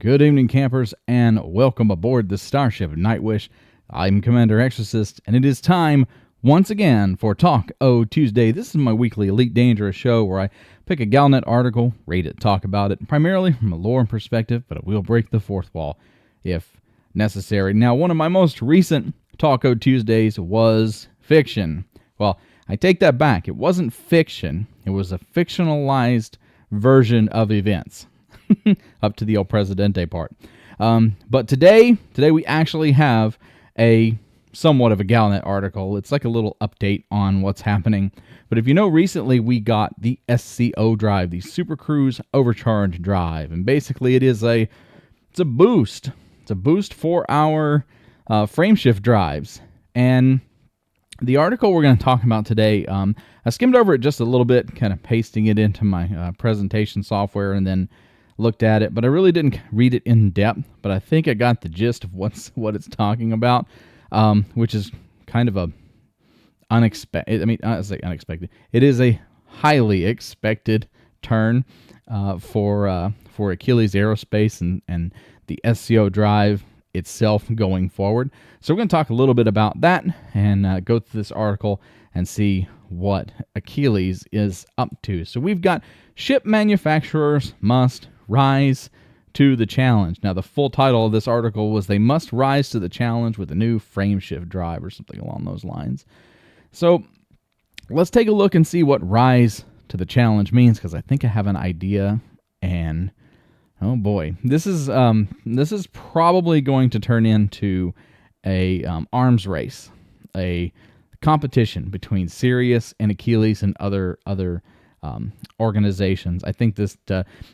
Good evening, campers, and welcome aboard the Starship Nightwish. I'm Commander Exorcist, and it is time once again for Talk O Tuesday. This is my weekly Elite Dangerous show where I pick a Galnet article, read it, talk about it, primarily from a lore perspective, but it will break the fourth wall if necessary. Now, one of my most recent Talk O Tuesdays was fiction. Well, I take that back. It wasn't fiction. It was a fictionalized version of events. Up to the El Presidente part. But today we actually have a somewhat of a Galnet article. It's like a little update on what's happening. But if you know, recently we got the SCO drive, the Super Cruise Overcharge drive. And basically it's a boost. It's a boost for our frameshift drives. And the article we're going to talk about today, I skimmed over it just a little bit, kind of pasting it into my presentation software and then looked at it, but I really didn't read it in depth, but I think I got the gist of what it's talking about, which is kind of a unexpected. I mean, I say unexpected. It is a highly expected turn for Achilles Aerospace and the SCO drive itself going forward. So we're going to talk a little bit about that and go through this article and see what Achilles is up to. So we've got ship manufacturers must rise to the challenge. Now, the full title of this article was They Must Rise to the Challenge with a New Frameshift Drive or something along those lines. So let's take a look and see what rise to the challenge means, because I think I have an idea, and oh boy, this is probably going to turn into a arms race, a competition between Sirius and Achilles and other organizations. I think this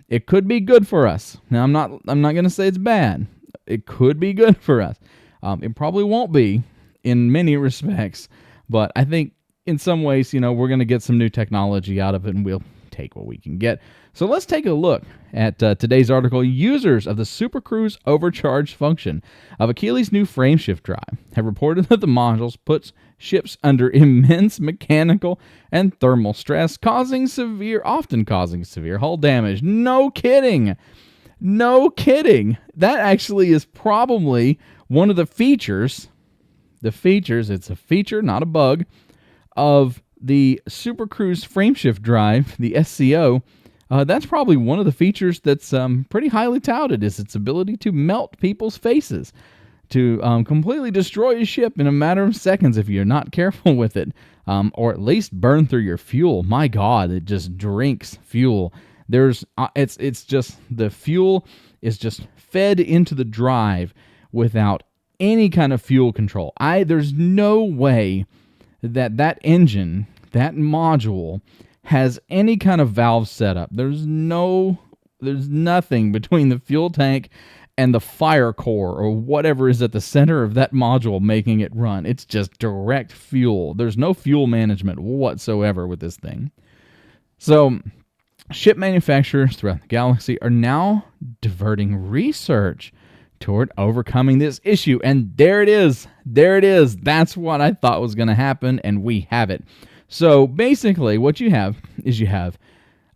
it could be good for us. Now, I'm not going to say it's bad. It could be good for us. It probably won't be in many respects, but I think in some ways, we're going to get some new technology out of it, and we'll take what we can get. So let's take a look at today's article. Users of the Super Cruise Overcharge function of Achilles' new frameshift drive have reported that the modules puts ships under immense mechanical and thermal stress, often causing severe hull damage. No kidding. No kidding. That actually is probably one of the features. It's a feature, not a bug, of the Super Cruise frameshift drive, the SCO. That's probably one of the features that's pretty highly touted, is its ability to melt people's faces, to completely destroy a ship in a matter of seconds if you're not careful with it, or at least burn through your fuel. My God, it just drinks fuel. It's just, the fuel is just fed into the drive without any kind of fuel control. There's no way that engine, that module, has any kind of valve setup. There's nothing between the fuel tank and the fire core or whatever is at the center of that module making it run. It's just direct fuel. There's no fuel management whatsoever with this thing. So ship manufacturers throughout the galaxy are now diverting research toward overcoming this issue. And there it is. That's what I thought was going to happen, and we have it. So basically what you have is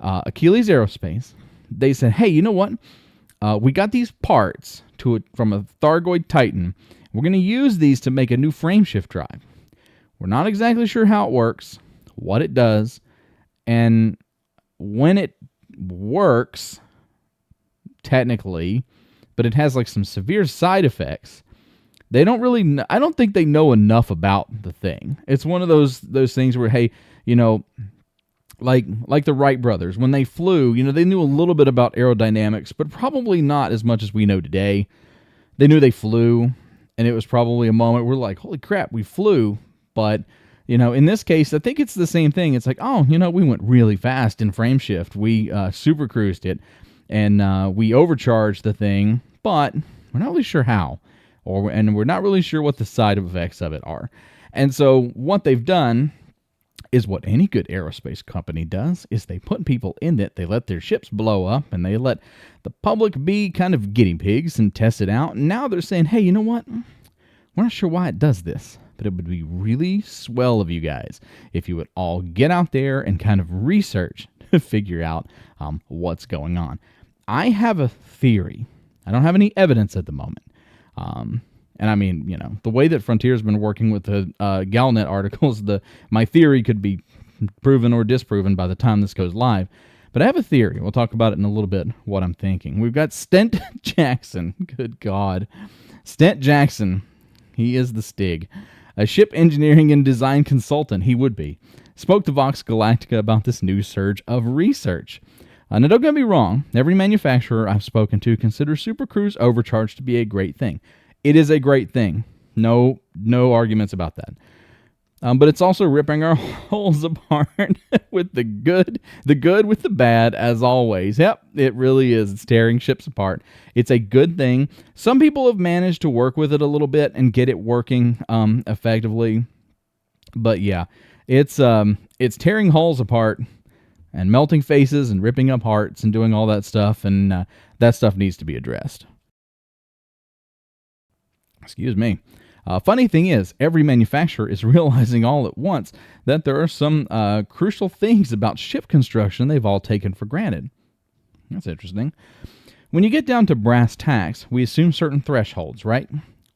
Achilles Aerospace. They said, hey, you know what? We got these parts from a Thargoid Titan. We're going to use these to make a new frameshift drive. We're not exactly sure how it works, what it does, and when it works, technically, but it has like some severe side effects. I don't think they know enough about the thing. It's one of those things where, hey, like the Wright brothers, when they flew, they knew a little bit about aerodynamics, but probably not as much as we know today. They knew they flew, and it was probably a moment where we're like, holy crap, we flew. But, in this case, I think it's the same thing. It's like, oh, we went really fast in frameshift. We super cruised it, and we overcharged the thing, but we're not really sure how. And we're not really sure what the side effects of it are. And so what they've done is what any good aerospace company does, is they put people in it, they let their ships blow up, and they let the public be kind of guinea pigs and test it out. And now they're saying, hey, you know what? We're not sure why it does this, but it would be really swell of you guys if you would all get out there and kind of research to figure out what's going on. I have a theory I don't have any evidence at the moment. And I mean, the way that Frontier's been working with the Galnet articles, my theory could be proven or disproven by the time this goes live. But I have a theory. We'll talk about it in a little bit, what I'm thinking. We've got Stent Jackson. Good God. Stent Jackson. He is the Stig. A ship engineering and design consultant, he would be. Spoke to Vox Galactica about this new surge of research. Now, don't get me wrong. Every manufacturer I've spoken to considers Super Cruise Overcharge to be a great thing. It is a great thing. No arguments about that. But it's also ripping our holes apart with the good with the bad, as always. Yep, it really is. It's tearing ships apart. It's a good thing. Some people have managed to work with it a little bit and get it working effectively. But yeah, it's tearing hulls apart and melting faces and ripping up hearts and doing all that stuff, and that stuff needs to be addressed. Excuse me. Funny thing is, every manufacturer is realizing all at once that there are some crucial things about ship construction they've all taken for granted. That's interesting. When you get down to brass tacks, we assume certain thresholds, right?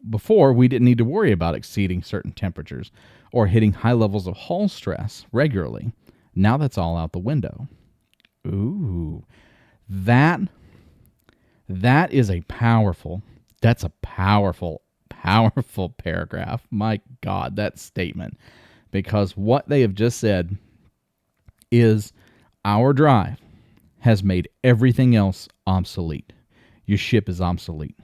Before, we didn't need to worry about exceeding certain temperatures or hitting high levels of hull stress regularly. Now that's all out the window. Ooh, that is a powerful paragraph. My God, that statement. Because what they have just said is our drive has made everything else obsolete. Your ship is obsolete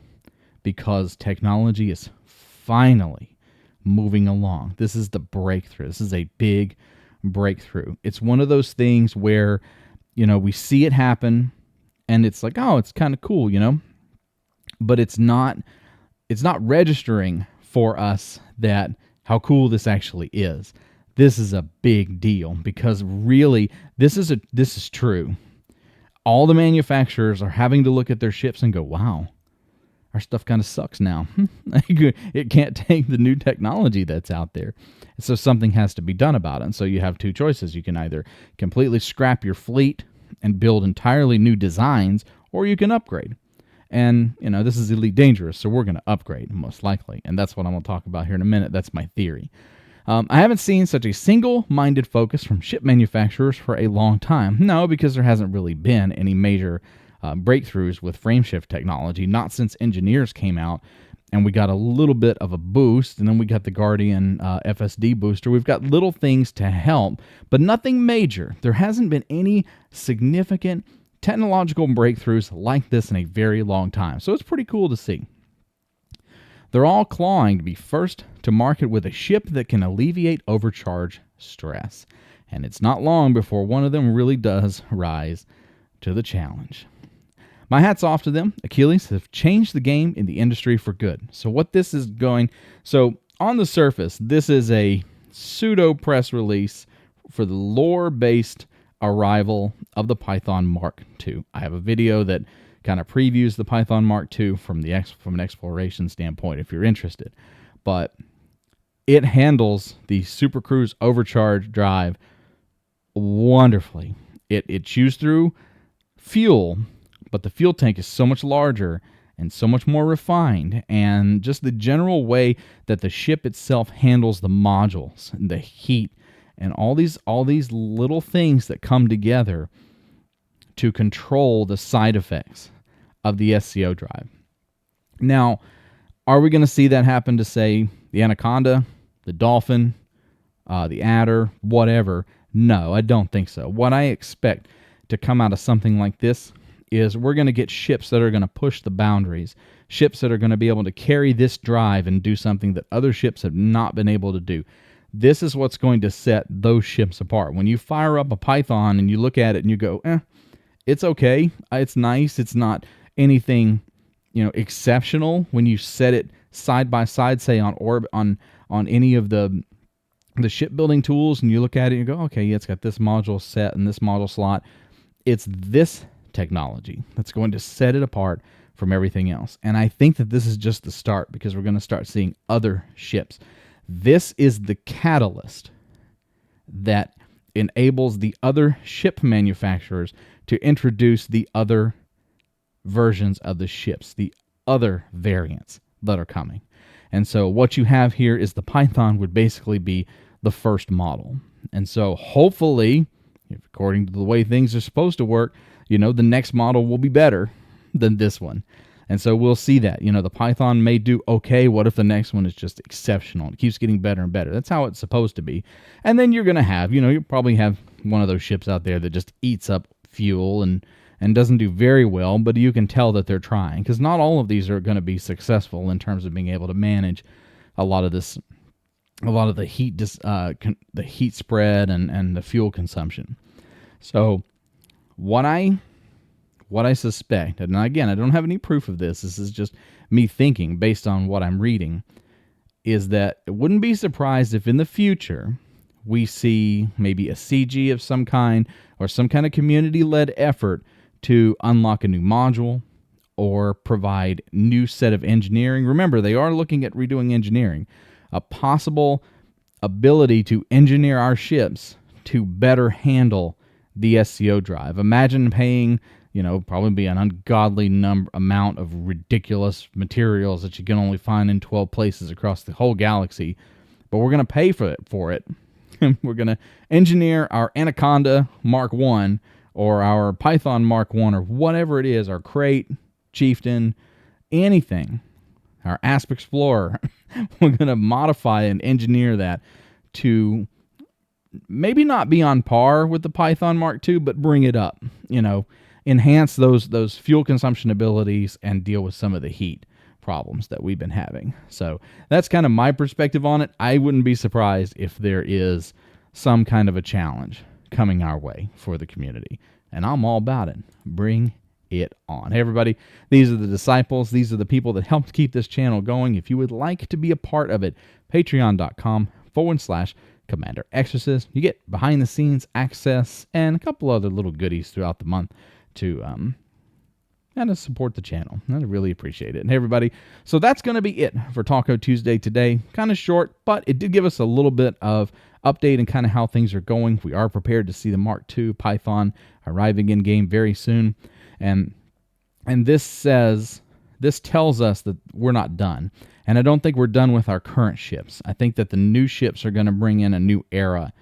because technology is finally moving along. This is the breakthrough. This is a big breakthrough. It's one of those things where, we see it happen and it's like, oh, it's kind of cool, but it's not registering for us that how cool this actually is. This is a big deal because really this is true. All the manufacturers are having to look at their ships and go, wow, our stuff kind of sucks now. It can't take the new technology that's out there. So something has to be done about it. And so you have two choices. You can either completely scrap your fleet and build entirely new designs, or you can upgrade. And, this is Elite Dangerous, so we're going to upgrade, most likely. And that's what I'm going to talk about here in a minute. That's my theory. I haven't seen such a single-minded focus from ship manufacturers for a long time. No, because there hasn't really been any major breakthroughs with frameshift technology, not since Engineers came out, and we got a little bit of a boost, and then we got the Guardian FSD booster. We've got little things to help, but nothing major. There hasn't been any significant technological breakthroughs like this in a very long time, so it's pretty cool to see. They're all clawing to be first to market with a ship that can alleviate overcharge stress, and it's not long before one of them really does rise to the challenge. My hat's off to them. Achilles have changed the game in the industry for good. So what this is so on the surface, this is a pseudo press release for the lore-based arrival of the Python Mark II. I have a video that kind of previews the Python Mark II from an exploration standpoint if you're interested. But it handles the Super Cruise Overcharge drive wonderfully. It chews through fuel, but the fuel tank is so much larger and so much more refined, and just the general way that the ship itself handles the modules and the heat and all these little things that come together to control the side effects of the SCO drive. Now, are we going to see that happen to, say, the Anaconda, the Dolphin, the Adder, whatever? No, I don't think so. What I expect to come out of something like this is we're going to get ships that are going to push the boundaries, ships that are going to be able to carry this drive and do something that other ships have not been able to do. This is what's going to set those ships apart. When you fire up a Python and you look at it and you go, it's okay, it's nice, it's not anything, exceptional. When you set it side by side, say on any of the shipbuilding tools, and you look at it and you go, okay, yeah, it's got this module set and this module slot. It's this technology that's going to set it apart from everything else. And I think that this is just the start, because we're going to start seeing other ships. This is the catalyst that enables the other ship manufacturers to introduce the other versions of the ships, the other variants that are coming. And so what you have here is the Python would basically be the first model. And so hopefully, according to the way things are supposed to work, the next model will be better than this one. And so we'll see that. The Python may do okay. What if the next one is just exceptional? It keeps getting better and better. That's how it's supposed to be. And then you're going to have, you'll probably have one of those ships out there that just eats up fuel and doesn't do very well, but you can tell that they're trying, because not all of these are going to be successful in terms of being able to manage a lot of the heat, the heat spread and the fuel consumption. So what I suspect, and again, I don't have any proof of this, this is just me thinking based on what I'm reading, is that it wouldn't be surprised if in the future we see maybe a CG of some kind or some kind of community-led effort to unlock a new module or provide new set of engineering. Remember, they are looking at redoing engineering. A possible ability to engineer our ships to better handle the SCO drive. Imagine paying, probably be an ungodly amount of ridiculous materials that you can only find in 12 places across the whole galaxy, but we're going to pay for it. We're going to engineer our Anaconda Mark 1 or our Python Mark 1 or whatever it is, our Crate, Chieftain, anything, our Asp Explorer. We're going to modify and engineer that to maybe not be on par with the Python Mark II, but bring it up, enhance those fuel consumption abilities and deal with some of the heat problems that we've been having. So that's kind of my perspective on it. I wouldn't be surprised if there is some kind of a challenge coming our way for the community, and I'm all about it. Bring it on. Hey everybody, these are the disciples. These are the people that helped keep this channel going. If you would like to be a part of it, patreon.com/Commander Exorcist. You get behind the scenes access and a couple other little goodies throughout the month to support the channel. I really appreciate it. And hey everybody, so that's going to be it for Taco Tuesday today. Kind of short, but it did give us a little bit of update and kind of how things are going. We are prepared to see the Mark II Python arriving in game very soon. And this tells us that we're not done. And I don't think we're done with our current ships. I think that the new ships are going to bring in a new era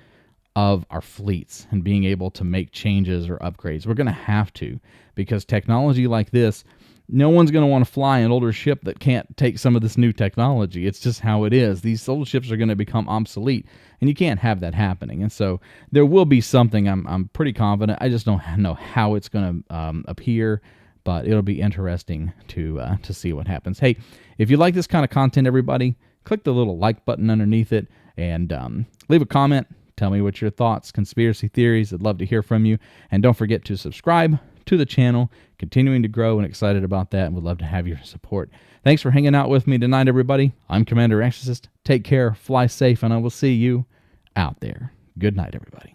of our fleets and being able to make changes or upgrades. We're going to have to, because technology like this, no one's going to want to fly an older ship that can't take some of this new technology. It's just how it is. These old ships are going to become obsolete, and you can't have that happening. And so there will be something, I'm pretty confident. I just don't know how it's going to appear, but it'll be interesting to see what happens. Hey, if you like this kind of content, everybody, click the little like button underneath it and leave a comment. Tell me what your thoughts, conspiracy theories. I'd love to hear from you. And don't forget to subscribe to the channel, continuing to grow and excited about that, and would love to have your support. Thanks for hanging out with me tonight, everybody. I'm Commander Exorcist. Take care, fly safe, and I will see you out there. Good night, everybody.